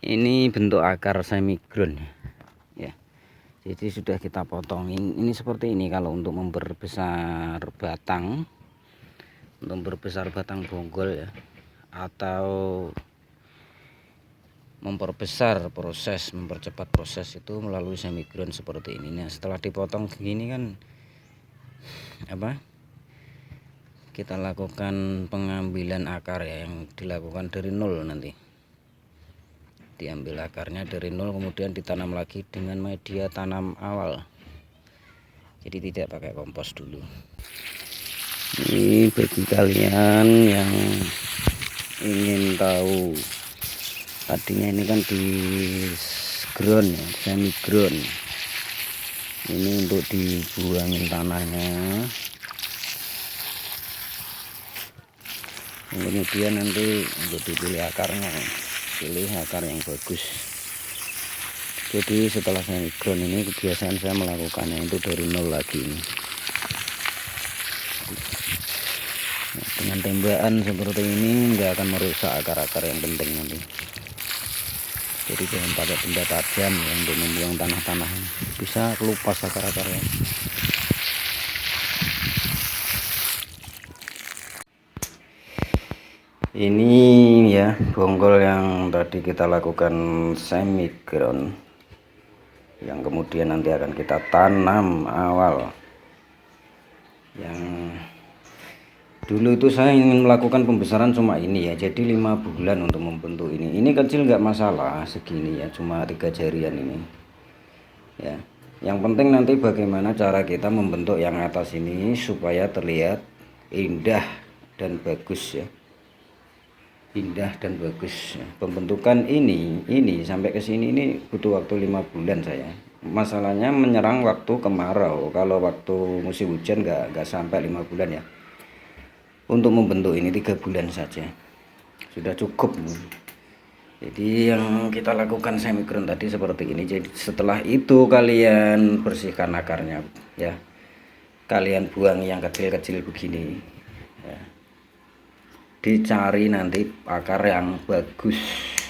Ini bentuk akar semi-ground ya. Jadi sudah kita potongin. Ini seperti ini kalau untuk memperbesar batang, untuk memperbesar batang bonggol ya, atau memperbesar proses, mempercepat proses itu melalui semi-ground seperti ini. Nah, setelah dipotong begini kan kita lakukan pengambilan akar ya, yang dilakukan dari nol. Nanti diambil akarnya dari nol, kemudian ditanam lagi dengan media tanam awal, jadi tidak pakai kompos dulu. Ini bagi kalian yang ingin tahu, tadinya ini kan di ground ya, semi ground. Ini untuk dibuangin tanahnya, kemudian nanti untuk dipilih akarnya, pilih akar yang bagus. Jadi setelah semi ground ini kebiasaan saya melakukannya itu dari nol lagi ini. Nah, dengan tembakan seperti ini nggak akan merusak akar-akar yang penting nanti. Jadi jangan pakai benda tajam ya, untuk membuang tanah-tanah, bisa kelupas akar-akarnya. Ini ya bonggol yang tadi kita lakukan semi ground, yang kemudian nanti akan kita tanam awal. Yang dulu itu saya ingin melakukan pembesaran cuma ini ya, jadi 5 bulan untuk membentuk ini. Ini kecil nggak masalah, segini ya, cuma 3 jarian ini ya. Yang penting nanti bagaimana cara kita membentuk yang atas ini supaya terlihat indah dan bagus ya, indah dan bagus. Pembentukan ini sampai ke sini ini butuh waktu 5 bulan saya. Masalahnya menyerang waktu kemarau. Kalau waktu musim hujan nggak sampai 5 bulan ya. Untuk membentuk ini 3 bulan saja sudah cukup. Jadi yang kita lakukan semi ground tadi seperti ini. Jadi setelah itu kalian bersihkan akarnya ya, kalian buang yang kecil-kecil begini ya. Dicari nanti akar yang bagus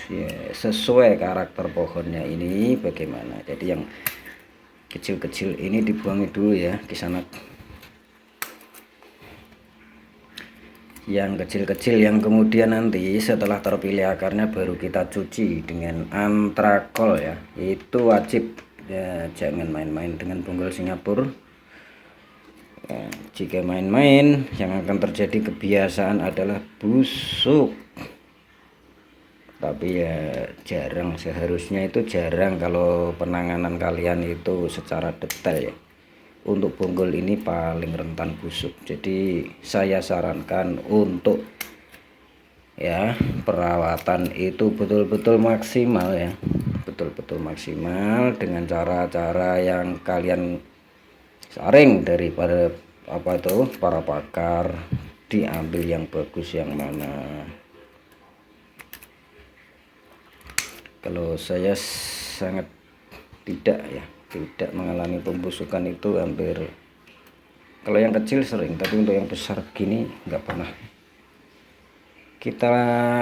ya, sesuai karakter pohonnya ini bagaimana. Jadi yang kecil-kecil ini dibuang dulu ya di sana. Yang kecil-kecil yang kemudian nanti setelah terpilih akarnya baru kita cuci dengan antrakol ya. Itu wajib ya, jangan main-main dengan bonggol Singapura. Ya, jika main-main yang akan terjadi kebiasaan adalah busuk. Tapi ya jarang, seharusnya itu jarang kalau penanganan kalian itu secara detail ya. Untuk bonggol ini paling rentan busuk. Jadi saya sarankan untuk ya perawatan itu betul-betul maksimal ya, betul-betul maksimal dengan cara-cara yang kalian saring daripada para pakar. Diambil yang bagus yang mana. Kalau saya sangat tidak mengalami pembusukan itu hampir. Kalau yang kecil sering, tapi untuk yang besar begini nggak pernah. Kita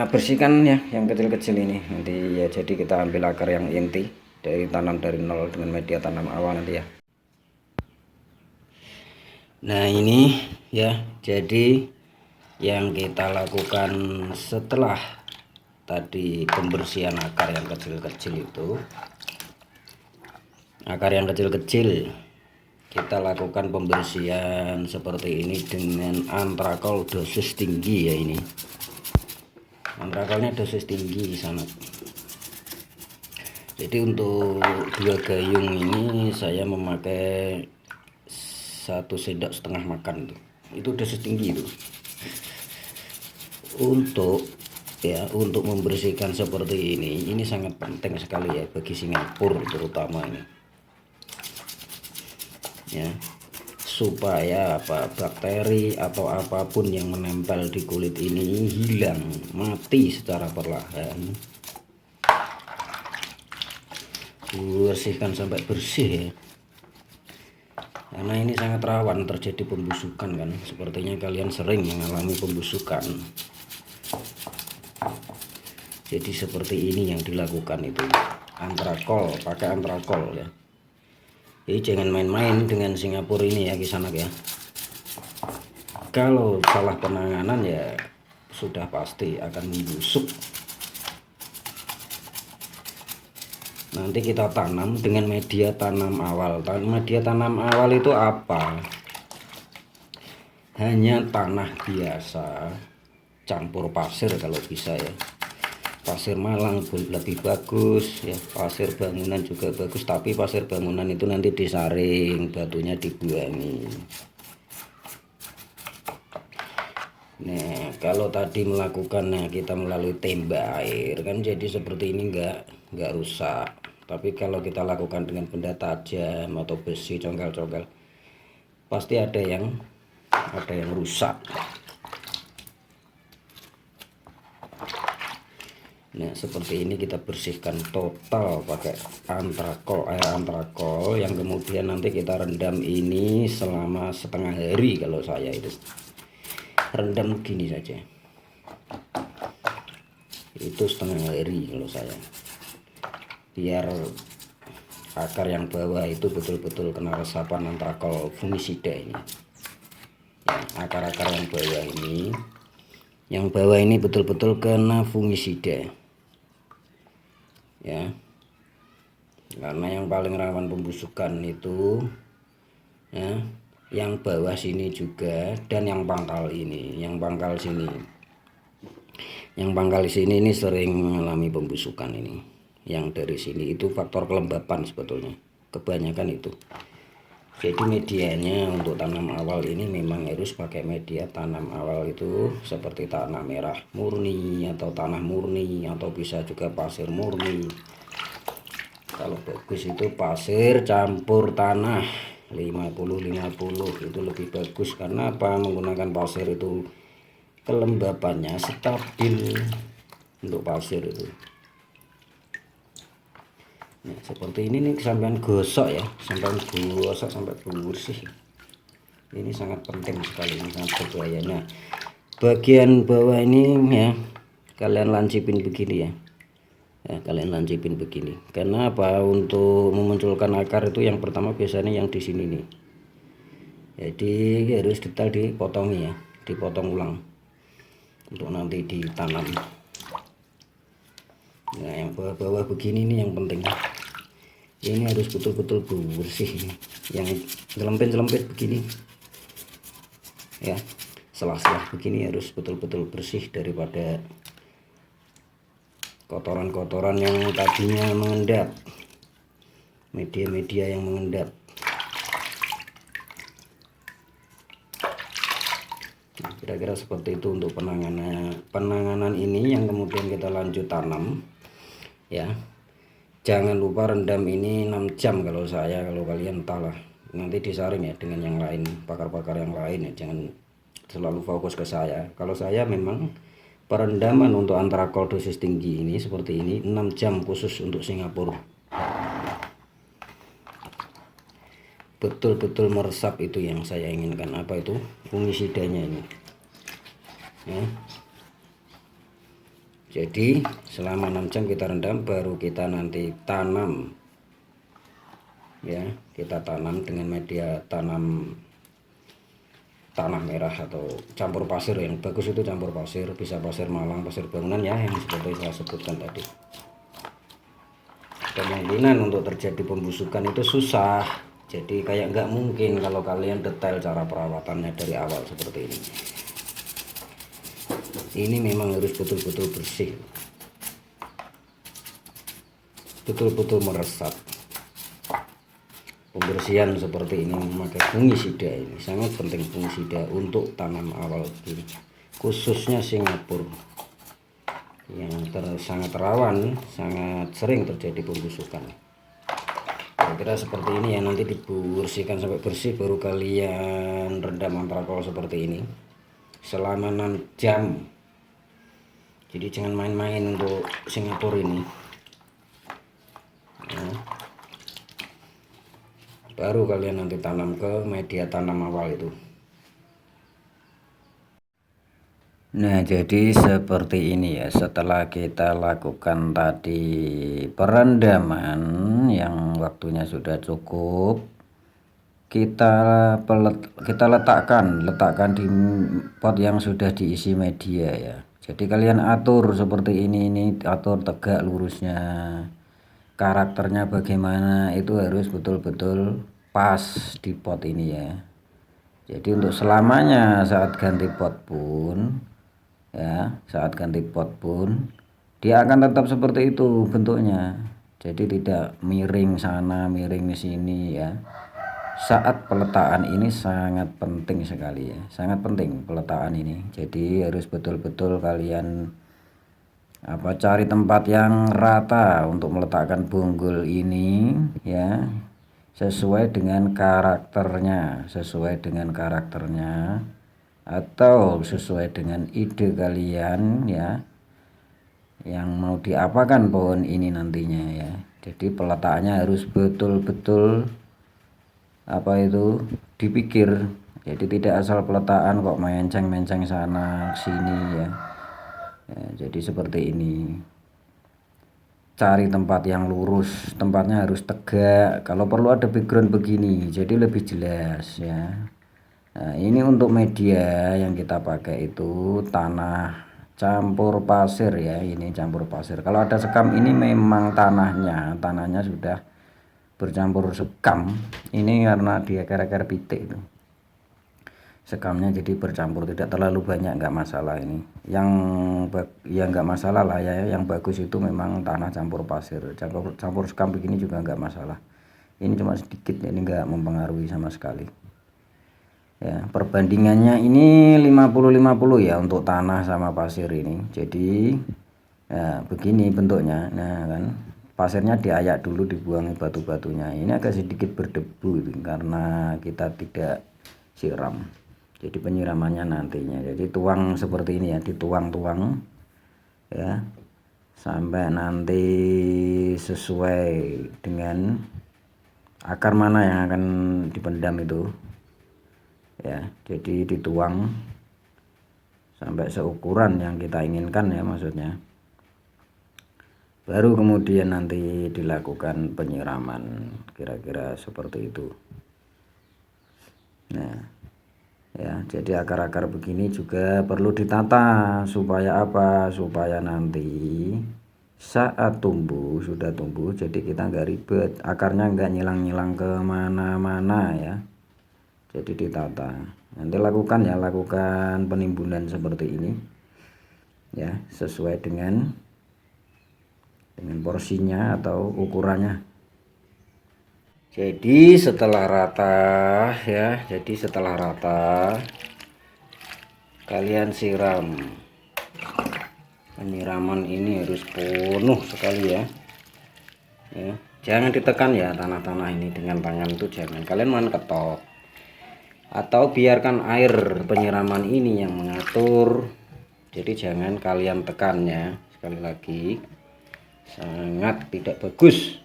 bersihkan ya yang kecil-kecil ini nanti ya. Jadi kita ambil akar yang inti dari tanam dari nol dengan media tanam awal nanti ya. Nah ini ya, jadi yang kita lakukan setelah tadi pembersihan akar yang kecil-kecil itu, akar yang kecil-kecil kita lakukan pembersihan seperti ini dengan antrakol dosis tinggi ya. Ini antrakolnya dosis tinggi sangat. Jadi untuk 2 gayung ini saya memakai 1,5 sendok makan tuh. Itu dosis tinggi itu. Untuk membersihkan seperti ini sangat penting sekali ya bagi Singapura terutama ini ya, supaya bakteri atau apapun yang menempel di kulit ini hilang, mati secara perlahan. Bersihkan sampai bersih ya, karena ini sangat rawan terjadi pembusukan kan. Sepertinya kalian sering mengalami pembusukan. Jadi seperti ini yang dilakukan itu, antrakol, pakai antrakol ya. Jadi jangan main-main dengan Singapura ini ya Kisanak ya. Kalau salah penanganan ya sudah pasti akan membusuk. Nanti kita tanam dengan media tanam awal. Media tanam awal itu apa? Hanya tanah biasa campur pasir kalau bisa ya. Pasir Malang lebih bagus ya, pasir bangunan juga bagus, tapi pasir bangunan itu nanti disaring, batunya dibuangi. Nah kalau tadi melakukannya kita melalui tembak air kan jadi seperti ini, enggak rusak. Tapi kalau kita lakukan dengan benda tajam atau besi congkel-congkel, pasti ada yang rusak. Nah seperti ini kita bersihkan total pakai antrakol, air antrakol yang kemudian nanti kita rendam ini selama setengah hari. Kalau saya itu rendam begini saja, itu setengah hari kalau saya, biar akar yang bawah itu betul-betul kena resapan antrakol fungisida ini ya. Akar-akar yang bawah ini betul-betul kena fungisida ya, karena yang paling rawan pembusukan itu ya yang bawah sini juga, dan yang pangkal ini, yang pangkal sini ini sering mengalami pembusukan ini. Yang dari sini itu faktor kelembapan sebetulnya, kebanyakan itu. Jadi medianya untuk tanam awal ini memang harus pakai media tanam awal itu seperti tanah merah murni atau tanah murni, atau bisa juga pasir murni. Kalau bagus itu pasir campur tanah 50-50 itu lebih bagus. Karena apa? Menggunakan pasir itu kelembapannya stabil untuk pasir itu. Nah, seperti ini nih, sampai gosok ya, sampai gosok sampai bersih. Ini sangat penting sekali, ini sangat berbahaya. Nah bagian bawah ini ya kalian lancipin begini ya, kalian lancipin begini. Karena apa? Untuk memunculkan akar itu yang pertama biasanya yang di sini nih, jadi harus detail dipotongi ya, dipotong ulang untuk nanti ditanam. Nah yang bawah-bawah begini nih yang penting, ini harus betul-betul bersih nih. Yang celempit-celempit begini ya, selah-selah begini harus betul-betul bersih daripada kotoran-kotoran yang tadinya mengendap, media-media yang mengendap. Nah, kira-kira seperti itu untuk penanganan ini yang kemudian kita lanjut tanam ya. Jangan lupa rendam ini 6 jam kalau saya, kalau kalian entahlah nanti disaring ya dengan yang lain, pakar-pakar yang lain ya, jangan selalu fokus ke saya. Kalau saya memang perendaman untuk antrakol dosis tinggi ini seperti ini 6 jam khusus untuk Singapura, betul-betul meresap. Itu yang saya inginkan, apa itu fungisidanya ini ya. Jadi selama 6 jam kita rendam, baru kita nanti tanam ya. Kita tanam dengan media tanam tanah merah atau campur pasir. Yang bagus itu campur pasir, bisa pasir Malang, pasir bangunan ya, yang seperti saya sebutkan tadi. Kemungkinan untuk terjadi pembusukan itu susah, jadi kayak nggak mungkin kalau kalian detail cara perawatannya dari awal seperti ini. Ini memang harus betul-betul bersih, betul-betul meresap. Pembersihan seperti ini memakai fungisida, ini sangat penting fungisida untuk tanam awal ini, khususnya Singapura yang sangat rawan, sangat sering terjadi pembusukan. Kira-kira seperti ini ya, nanti dibersihkan sampai bersih baru kalian rendam antrakol seperti ini selama 6 jam. Jadi jangan main-main untuk Singapura ini ya. Baru kalian nanti tanam ke media tanam awal itu. Nah, jadi seperti ini ya, setelah kita lakukan tadi perendaman yang waktunya sudah cukup, kita kita letakkan di pot yang sudah diisi media ya. Jadi kalian atur seperti ini atur tegak lurusnya. Karakternya bagaimana itu harus betul-betul pas di pot ini ya. Jadi untuk selamanya saat ganti pot pun ya, saat ganti pot pun dia akan tetap seperti itu bentuknya. Jadi tidak miring sana miring sini ya. Saat peletakan ini sangat penting sekali ya, sangat penting peletakan ini. Jadi harus betul-betul kalian cari tempat yang rata untuk meletakkan bonggol ini ya, sesuai dengan karakternya, atau sesuai dengan ide kalian ya, yang mau diapakan pohon ini nantinya ya. Jadi peletakannya harus betul-betul dipikir. Jadi tidak asal peletakan kok menceng-menceng sana sini ya. Jadi seperti ini, cari tempat yang lurus, tempatnya harus tegak. Kalau perlu ada background begini jadi lebih jelas ya. Nah, ini untuk media yang kita pakai itu tanah campur pasir ya, ini campur pasir. Kalau ada sekam ini memang tanahnya sudah bercampur sekam. Ini karena dia akar pitik itu, sekamnya jadi bercampur, tidak terlalu banyak, nggak masalah. Ini yang ya nggak masalah lah ya, yang bagus itu memang tanah campur pasir. Campur sekam begini juga nggak masalah. Ini cuma sedikit, ini nggak mempengaruhi sama sekali ya. Perbandingannya ini 50-50 ya untuk tanah sama pasir ini. Jadi ya begini bentuknya. Nah kan, pasirnya diayak dulu, dibuangi batu-batunya. Ini agak sedikit berdebu itu karena kita tidak siram. Jadi penyiramannya nantinya. Jadi tuang seperti ini ya, dituang-tuang ya sampai nanti sesuai dengan akar mana yang akan dipendam itu ya. Jadi dituang sampai seukuran yang kita inginkan ya, maksudnya. Baru kemudian nanti dilakukan penyiraman, kira-kira seperti itu. Nah ya, jadi akar-akar begini juga perlu ditata supaya apa, supaya nanti saat sudah tumbuh jadi kita nggak ribet, akarnya nggak nyilang-nyilang kemana-mana ya. Jadi ditata, nanti lakukan penimbunan seperti ini ya, sesuai dengan porsinya atau ukurannya. Jadi setelah rata ya, kalian siram. Penyiraman ini harus penuh sekali ya. Jangan ditekan ya tanah-tanah ini dengan tangan, itu jangan, kalian main ketok atau biarkan air penyiraman ini yang mengatur. Jadi jangan kalian tekan ya, sekali lagi sangat tidak bagus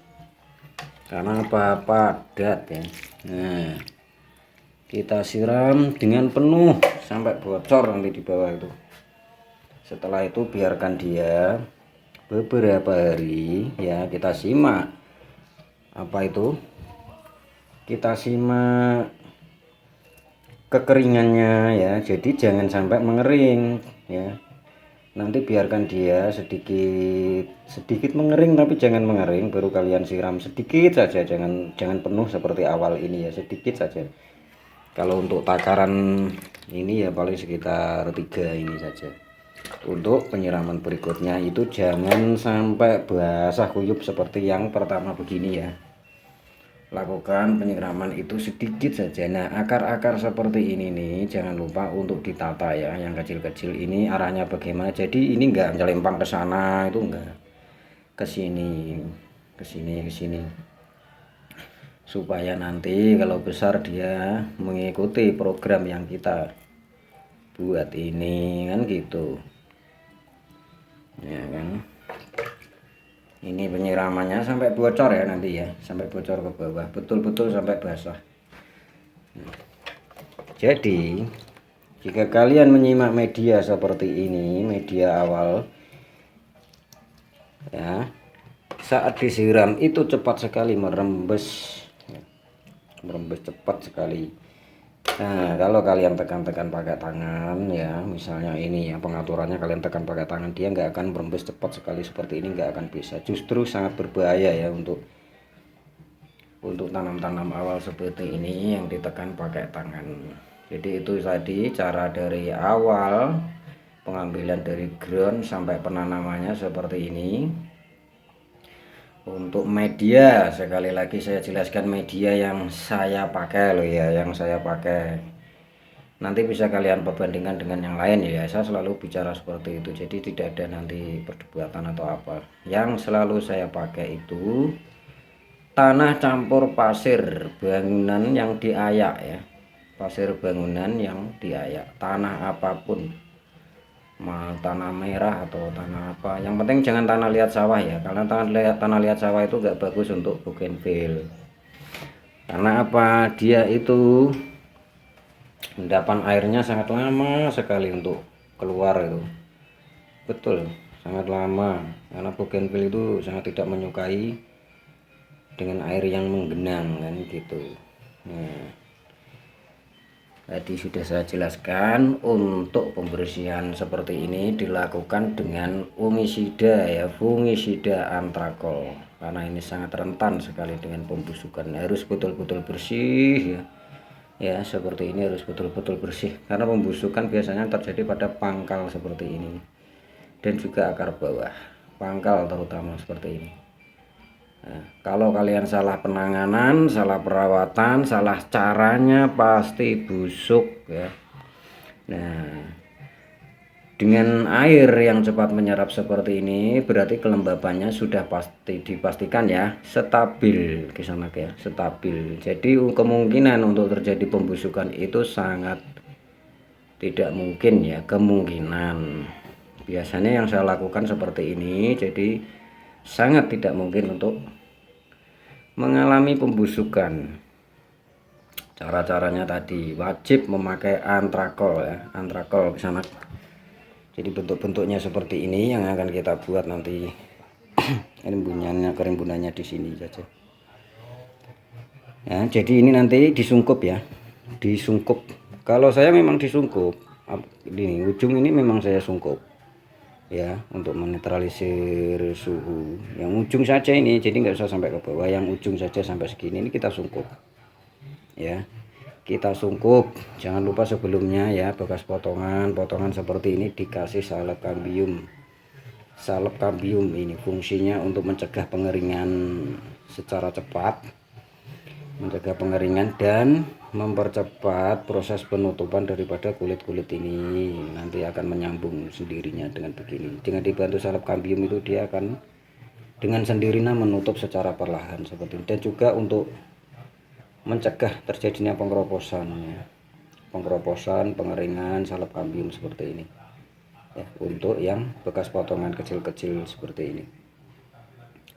karena padat ya. Nah kita siram dengan penuh sampai bocor nanti di bawah itu. Setelah itu biarkan dia beberapa hari ya, kita simak kekeringannya ya. Jadi jangan sampai mengering ya. Nanti biarkan dia sedikit mengering, tapi jangan mengering baru kalian siram, sedikit saja, jangan penuh seperti awal ini ya, sedikit saja. Kalau untuk takaran ini ya paling sekitar 3 ini saja. Untuk penyiraman berikutnya itu jangan sampai basah kuyup seperti yang pertama begini ya. Lakukan penyiraman itu sedikit saja. Nah akar-akar seperti ini nih jangan lupa untuk ditata ya, yang kecil-kecil ini arahnya bagaimana. Jadi ini enggak melempang ke sana, itu enggak, ke sini, supaya nanti kalau besar dia mengikuti program yang kita buat ini kan gitu ya kan. Ini penyiramannya sampai bocor ya nanti ya, sampai bocor ke bawah, betul-betul sampai basah. Jadi Jika kalian menyimak media seperti ini, media awal ya, saat disiram itu cepat sekali merembes, merembes cepat sekali. Nah, kalau kalian tekan-tekan pakai tangan ya, misalnya ini ya pengaturannya, kalian tekan pakai tangan, dia nggak akan merembes cepat sekali seperti ini, nggak akan bisa. Justru sangat berbahaya ya untuk tanam-tanam awal seperti ini yang ditekan pakai tangan. Jadi itu tadi cara dari awal pengambilan dari ground sampai penanamannya seperti ini. Untuk media, sekali lagi saya jelaskan media yang saya pakai loh ya, yang saya pakai. Nanti bisa kalian perbandingkan dengan yang lain ya, saya selalu bicara seperti itu, jadi tidak ada nanti perdebatan atau apa. Yang selalu saya pakai itu tanah campur pasir bangunan yang diayak ya, pasir bangunan yang diayak, tanah apapun, mau tanah merah atau tanah apa, yang penting jangan tanah liat sawah ya, karena tanah liat sawah itu gak bagus untuk bougainville. Karena apa, dia itu endapan airnya sangat lama sekali untuk keluar itu, betul sangat lama, karena bougainville itu sangat tidak menyukai dengan air yang menggenang kan gitu. Nah, tadi sudah saya jelaskan untuk pembersihan seperti ini dilakukan dengan fungisida ya, fungisida antrakol, karena ini sangat rentan sekali dengan pembusukan. Harus betul-betul bersih ya. Ya seperti ini harus betul-betul bersih, karena pembusukan biasanya terjadi pada pangkal seperti ini dan juga akar bawah, pangkal terutama seperti ini. Nah, kalau kalian salah penanganan, salah perawatan, salah caranya, pasti busuk ya. Nah, dengan air yang cepat menyerap seperti ini, berarti kelembabannya sudah pasti dipastikan ya stabil ke sana ya, stabil. Jadi kemungkinan untuk terjadi pembusukan itu sangat tidak mungkin ya, kemungkinan. Biasanya yang saya lakukan seperti ini, jadi sangat tidak mungkin untuk mengalami pembusukan. Cara-caranya tadi wajib memakai antrakol ya, antrakol ke sana. Jadi bentuk-bentuknya seperti ini yang akan kita buat nanti. Kerimbunannya di sini saja ya. Jadi ini nanti disungkup ya, disungkup. Kalau saya memang disungkup ini ujung ini, memang saya sungkup ya, untuk menetralisir suhu yang ujung saja ini, jadi nggak usah sampai ke bawah, yang ujung saja sampai segini ini kita sungkup ya, kita sungkup. Jangan lupa sebelumnya ya, bekas potongan seperti ini dikasih salep kambium. Salep kambium ini fungsinya untuk mencegah pengeringan secara cepat, mencegah pengeringan dan mempercepat proses penutupan daripada kulit-kulit ini. Nanti akan menyambung sendirinya dengan begini. Dengan dibantu salep kambium itu dia akan dengan sendirinya menutup secara perlahan seperti ini. Dan juga untuk mencegah terjadinya pengkeroposan ya. Pengkeroposan, pengeringan salep kambium seperti ini ya, untuk yang bekas potongan kecil-kecil seperti ini.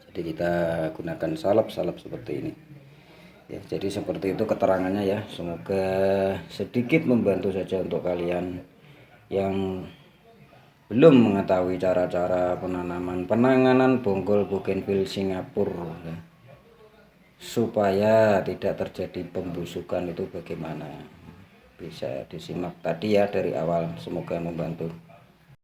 Jadi kita gunakan salep seperti ini ya. Jadi seperti itu keterangannya ya, semoga sedikit membantu saja untuk kalian yang belum mengetahui cara-cara penanganan bonggol bougainville Singapura ya, supaya tidak terjadi pembusukan itu bagaimana, bisa disimak tadi ya dari awal. Semoga membantu.